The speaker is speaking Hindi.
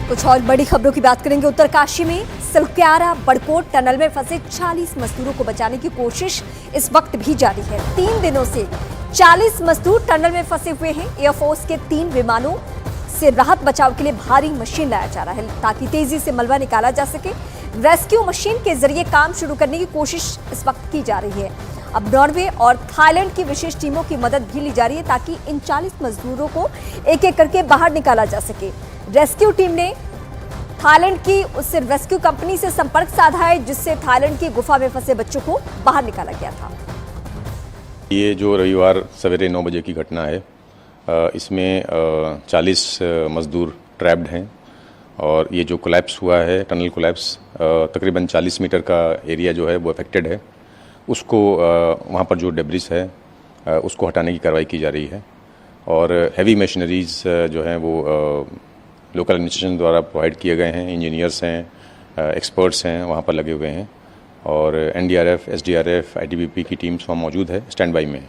कुछ और बड़ी खबरों की बात करेंगे। उत्तरकाशी में सिलक्यारा बड़कोट टनल में फंसे 40 मजदूरों को बचाने की कोशिश इस वक्त भी जारी है। 3 दिनों से 40 मजदूर टनल में फंसे हुए हैं। एयरफोर्स के 3 विमानों से राहत बचाव के लिए भारी मशीन लाया जा रहा है ताकि तेजी से मलबा निकाला जा सके। रेस्क्यू मशीन के जरिए काम शुरू करने की कोशिश इस वक्त की जा रही है। अब नॉर्वे और थाईलैंड की विशेष टीमों की मदद भी ली जा रही है ताकि इन 40 मजदूरों को एक एक करके बाहर निकाला जा सके। रेस्क्यू टीम ने थाईलैंड की उस रेस्क्यू कंपनी से संपर्क साधा है जिससे थाईलैंड की गुफा में फंसे बच्चों को बाहर निकाला गया था। ये जो रविवार सवेरे 9 बजे की घटना है, इसमें 40 मजदूर ट्रैप्ड हैं और ये जो कोलैप्स हुआ है, टनल कोलैप्स, तकरीबन 40 मीटर का एरिया जो है वो अफेक्टेड है। उसको वहाँ पर जो डेब्रिस है उसको हटाने की कार्रवाई की जा रही है और हैवी मशीनरीज जो हैं वो लोकल एडमिनिस्ट्रेशन द्वारा प्रोवाइड किए गए हैं। इंजीनियर्स हैं, एक्सपर्ट्स हैं, वहाँ पर लगे हुए हैं और NDRF, SDRF, ITBP की टीम्स वहाँ मौजूद है, स्टैंड बाई में।